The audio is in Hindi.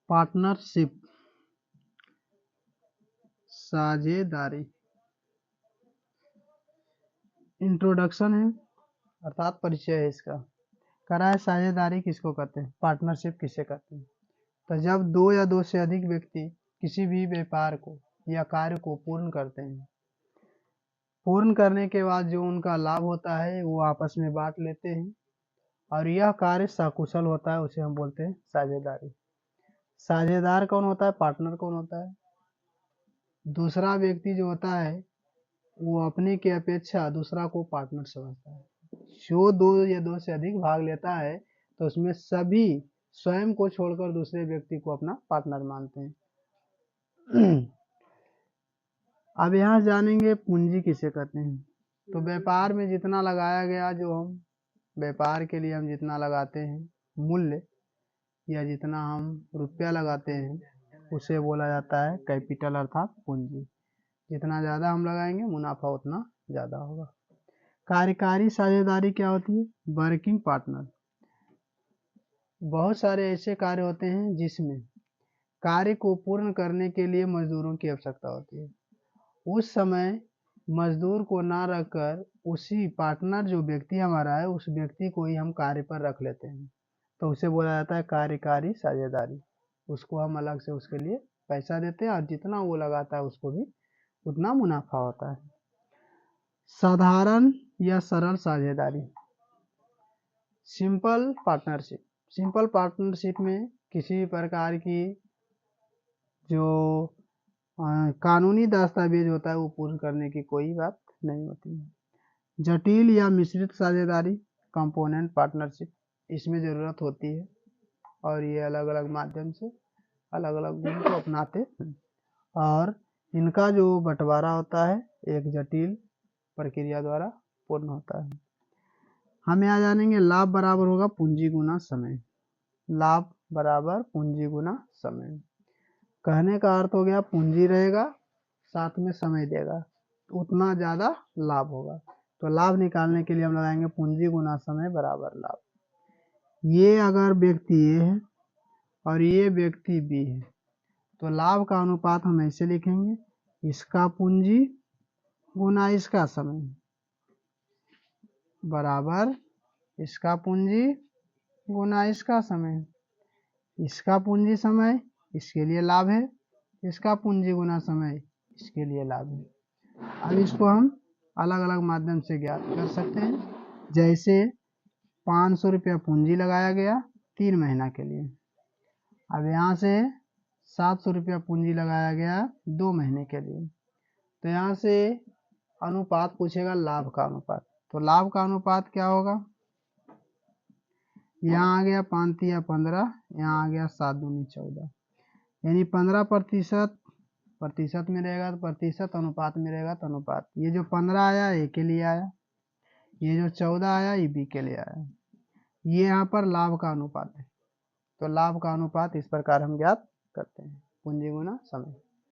पार्टनरशिप, साझेदारी। इंट्रोडक्शन है अर्थात परिचय है इसका। करा है साझेदारी किसको कहते हैं, पार्टनरशिप किसे कहते हैं। तो जब दो या दो से अधिक व्यक्ति किसी भी व्यापार को या कार्य को पूर्ण करते हैं, पूर्ण करने के बाद जो उनका लाभ होता है वो आपस में बांट लेते हैं और यह कार्य सकुशल होता है, उसे हम बोलते हैं साझेदारी। साझेदार कौन होता है, पार्टनर कौन होता है, दूसरा व्यक्ति जो होता है वो अपने की अपेक्षा दूसरा को पार्टनर समझता है। जो दो या दो से अधिक भाग लेता है तो उसमें सभी स्वयं को छोड़कर दूसरे व्यक्ति को अपना पार्टनर मानते हैं। अब यहाँ जानेंगे पूंजी किसे कहते हैं। तो व्यापार में जितना लगाया गया, जो हम व्यापार के लिए हम जितना लगाते हैं मूल्य या जितना हम रुपया लगाते हैं उसे बोला जाता है कैपिटल अर्थात पूंजी। जितना ज़्यादा हम लगाएंगे मुनाफा उतना ज़्यादा होगा। कार्यकारी साझेदारी क्या होती है, वर्किंग पार्टनर। बहुत सारे ऐसे कार्य होते हैं जिसमें कार्य को पूर्ण करने के लिए मजदूरों की आवश्यकता होती है। उस समय मजदूर को ना रखकर उसी पार्टनर जो व्यक्ति हमारा है उस व्यक्ति को ही हम कार्य पर रख लेते हैं, तो उसे बोला जाता है कार्यकारी साझेदारी। उसको हम अलग से उसके लिए पैसा देते हैं और जितना वो लगाता है उसको भी उतना मुनाफा होता है। साधारण या सरल साझेदारी, सिंपल पार्टनरशिप। सिंपल पार्टनरशिप में किसी भी प्रकार की जो कानूनी दस्तावेज होता है वो पूर्ण करने की कोई बात नहीं होती है। जटिल या मिश्रित साझेदारी, कंपोनेंट पार्टनरशिप, इसमें ज़रूरत होती है और ये अलग अलग माध्यम से अलग अलग गुण को अपनाते हैं और इनका जो बंटवारा होता है एक जटिल प्रक्रिया द्वारा पूर्ण होता है। हम यहाँ जानेंगे लाभ बराबर होगा पूंजी गुना समय। लाभ बराबर पूंजी गुना समय, कहने का अर्थ हो गया पूंजी रहेगा साथ में समय देगा तो उतना ज़्यादा लाभ होगा। तो लाभ निकालने के लिए हम लगाएंगे पूंजी गुना समय बराबर लाभ। ये अगर व्यक्ति ए है और ये व्यक्ति बी है तो लाभ का अनुपात हम ऐसे लिखेंगे, इसका पूंजी गुना इसका समय बराबर इसका पूंजी गुना इसका समय। इसका पूंजी समय इसके लिए लाभ है, इसका पूंजी गुना समय इसके लिए लाभ है। अब इसको हम अलग अलग माध्यम से ज्ञात कर सकते हैं। जैसे 500 रुपया पूंजी लगाया गया 3 महीना के लिए। अब यहाँ से 700 रुपया पूंजी लगाया गया 2 महीने के लिए। तो यहाँ से अनुपात पूछेगा लाभ का अनुपात। तो लाभ का अनुपात क्या होगा, यहाँ आ गया 5 या 15, यहाँ आ गया 7 दूनी 14, यानी 15% में रहेगा तो प्रतिशत, अनुपात में रहेगा तो अनुपात। ये जो 15 आया ए के लिए आया, ये जो 14 आया ये बी के लिए आया। ये यहाँ पर लाभ का अनुपात है। तो लाभ का अनुपात इस प्रकार हम ज्ञात करते हैं, पूंजी गुना समय।